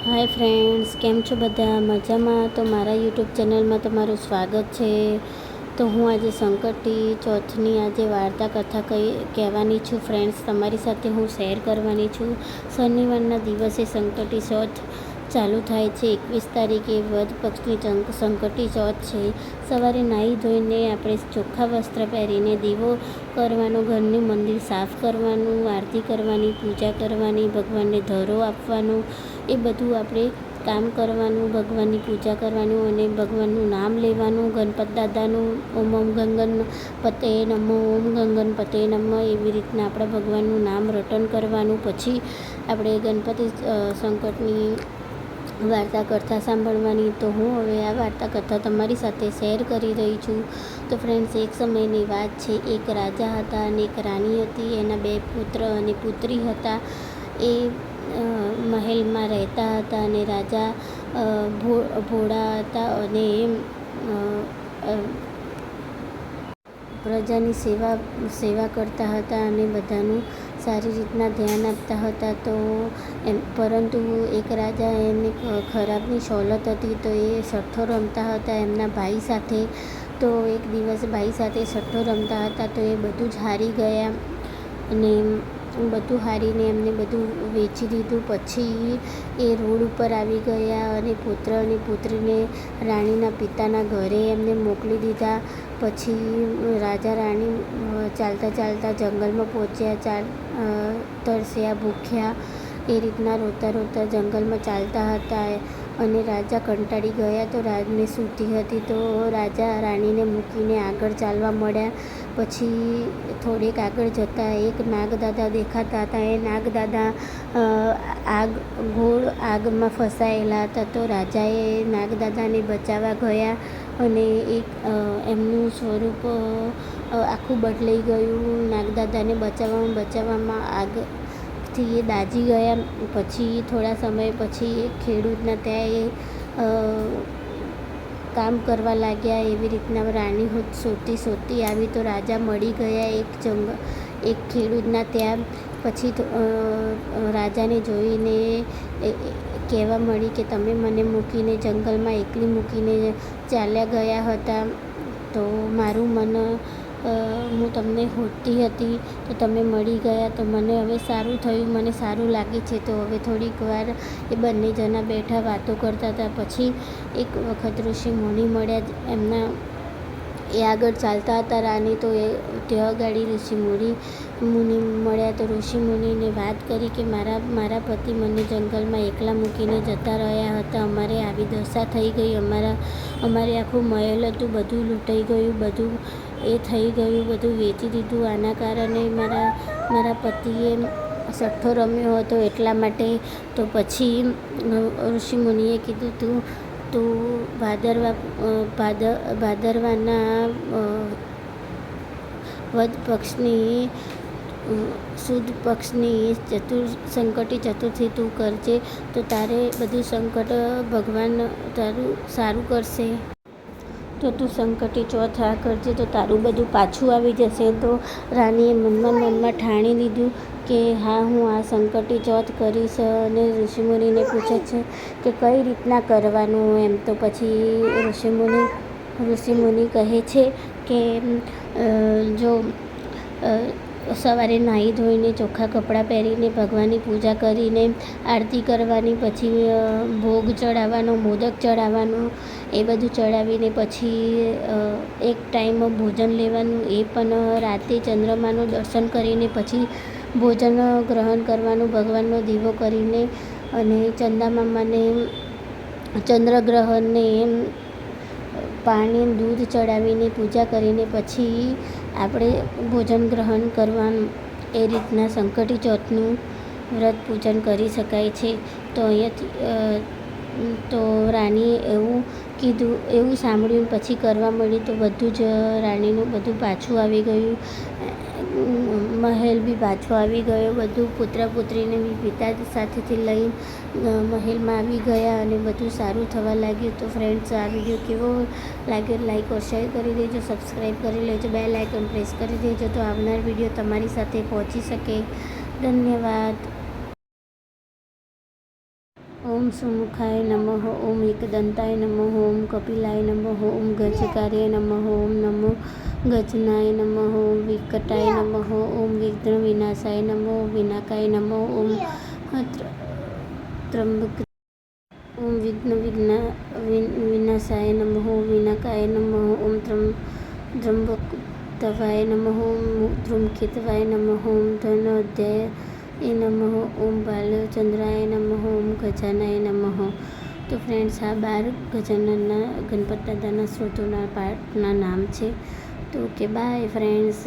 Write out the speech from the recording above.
Hi friends, કેમ છો બધા? મજામાં? તો મારા યુટ્યુબ ચેનલમાં તમારું સ્વાગત છે. તો હું આજે સંકટી ચોથની આજે વાર્તા કથા કહેવાની છું ફ્રેન્ડ્સ. તમારી સાથે હું શેર કરવાની છું. શનિવારના દિવસે સંકટી ચોથ ચાલુ થાય છે. 21 તારીખે વદ પક્ષની સંકટી ચોથ છે. સવારે નાહી ધોઈને આપણે ચોખ્ખા વસ્ત્ર પહેરીને દીવો કરવાનો, ઘરનું મંદિર સાફ કરવાનું, આરતી કરવાની, પૂજા કરવાની, ભગવાનને ધરો આપવાનો, એ બધું આપણે કામ કરવાનું, ભગવાનની પૂજા કરવાનું અને ભગવાનનું નામ લેવાનું, ગણપત દાદાનું ઓમ ઓમ ગંગન પતે નમો, ઓમ ગંગન પતે નમઃ, એવી રીતના આપણે ભગવાનનું નામ રટન કરવાનું. પછી આપણે ગણપતિ સંકટની વાર્તા કથા સાંભળવાની. તો હું હવે આ વાર્તા કથા તમારી સાથે શેર કરી રહી છું. તો ફ્રેન્ડ્સ, એક સમયની વાત છે. એક રાજા હતા અને એક રાણી હતી. એના 2 પુત્ર અને પુત્રી હતા. એ મહેલમાં રહેતા હતા અને રાજા ભોળા હતા અને પ્રજાની સેવા કરતા હતા અને બધાનું સારી રીતના ધ્યાન આપતા હતા. તો પરંતુ એક રાજા, એને ખરાબની સવલત હતી, તો એ સઠ્ઠો રમતા હતા એમના ભાઈ સાથે. તો એક દિવસ ભાઈ સાથે સઠ્ઠો રમતા હતા તો એ બધું જ હારી ગયા અને બધું હારીને એમને બધું વેચી દીધું. પછી એ રોડ ઉપર આવી ગયા અને પુત્ર અને પુત્રીને રાણીના પિતાના ઘરે એમને મોકલી દીધા. પછી રાજા રાણી ચાલતા ચાલતા જંગલમાં પહોંચ્યા. તરસ્યા, ભૂખ્યા, એ રીતના રોતા રોતા જંગલમાં ચાલતા હતા અને રાજા કંટાળી ગયા. તો રાણી સૂતી હતી તો રાજા રાણીને મૂકીને આગળ ચાલવા મળ્યા. પછી થોડેક આગળ જતાં એક નાગદાદા દેખાતા હતા. એ નાગદાદા આગમાં ફસાયેલા હતા. તો રાજાએ નાગદાદાને બચાવવા ગયા અને એમનું સ્વરૂપ આખું બદલાઈ ગયું. નાગદાદાને બચાવવામાં આગથી એ દાઝી ગયા. પછી થોડા સમય પછી એક ખેડૂતના ત્યાં કામ કરવા લાગ્યા. એવી રીતના રાણી શોધતી આવી તો રાજા મળી ગયા એક ખેડૂતના ત્યાં. પછી રાજાને જોઈને કહેવા મળી કે તમે મને મૂકીને જંગલમાં એકલી મૂકીને ચાલ્યા ગયા હતા. તો મારું મન હું તમને શોધતી હતી તો તમે મળી ગયા, તો મને હવે સારું થયું, મને સારું લાગે છે. તો હવે થોડીક વાર એ બંને જણા બેઠા વાતો કરતા હતા. પછી એક વખત ઋષિ મુનિ મળ્યા. એ આગળ ચાલતા હતા રાણી, તો ત્યાં આગળ ઋષિ મુનિ મળ્યા. તો ઋષિ મુનિને વાત કરી કે મારા પતિ મને જંગલમાં એકલા મૂકીને જતા રહ્યા હતા. અમારે આવી દશા થઈ ગઈ. અમારે આખું મહેલ હતું, બધું લૂંટાઈ ગયું, બધું એ થઈ ગયું, બધું વેચી દીધું. આના કારણે મારા પતિએ સઠ્ઠો રમ્યો હતો એટલા માટે. તો પછી ઋષિ મુનિએ કીધું તું ભાદરવાના વદ પક્ષની સુદ પક્ષની સંકટી ચતુર્થી તું કરજે, તો તારે બધું સંકટ ભગવાન તારું સારું કરશે. તો તું સંકટી ચોથ આ કરજે તો તારું બધું પાછું આવી જશે. તો રાણીએ મનમાં ઠાણી લીધું કે હા, હું આ સંકટી ચોથ કરીશ. અને ઋષિમુનિને પૂછે છે કે કઈ રીતના કરવાનું એમ. તો પછી ઋષિમુનિ કહે છે કે જો સવારે નાહી ધોઈને ચોખ્ખા કપડાં પહેરીને ભગવાનની પૂજા કરીને આરતી કરવાની, પછી ભોગ ચડાવવાનો, મોદક ચડાવવાનું, એ બધું ચડાવીને પછી એક ટાઈમ ભોજન લેવાનું. એ પણ રાતે ચંદ્રમાનું દર્શન કરીને પછી ભોજન ગ્રહણ કરવાનું, ભગવાનનો દીવો કરીને અને ચંદામામાને ચંદ્રગ્રહણને પાણી દૂધ ચડાવીને પૂજા કરીને પછી આપણે ભોજન ગ્રહણ કરવાનું. એ રીતના સંકટી ચોથનું વ્રત પૂજન કરી શકાય છે. તો અહીંયાથી તો રાણીએ એવું કીધું, એવું સાંભળ્યું પછી કરવા મળી. તો બધું જ રાણીનું બધું પાછું આવી ગયું. મહેલ બી પાછો આવી ગયો. બધું પુત્ર પુત્રીને બી પિતા સાથેથી લઈ મહેલમાં આવી ગયા અને બધું સારું થવા લાગ્યું. તો ફ્રેન્ડ્સ, આ વિડીયો કેવો લાગ્યો લાઈક ઓર શેર કરી દેજો, સબસ્ક્રાઈબ કરી લેજો, બેલ આઇકન પ્રેસ કરી દેજો તો આવનાર વિડીયો તમારી સાથે પહોંચી શકે. ધન્યવાદ. ઓમ સુમુખાય નમઃ, ઓમ એકદંતાય નમઃ, ઓમ કપિલાય નમઃ, ઓમ ગજકાર્ય નમઃ, ઓમ નમો ગજનાય નમઃ, ઓમ વિકટાય નમઃ, ઓમ વિઘ્ન વિનાશાય નમઃ, ઓમ વિનાકાય નમઃ, ઓમ ત્રંબક ઓમ વિનાશાય નમઃ, ઓમ વિનાકાય નમઃ, ઓમ ત્રંબકતવાય નમઃ, ઓમ ધૂમકેતવાય નમઃ, ઓમ ધનોજય નમઃ, ઓમ બાલચંદ્રાય નમઃ, ઓમ ગજાનાય નમઃ. તો ફ્રેન્ડ્સ, આ 12 ગજાનનના ગણપત દાદાના સ્ત્રોતોના પાઠના નામ છે. તો ઓકે, બાય ફ્રેન્ડ્સ.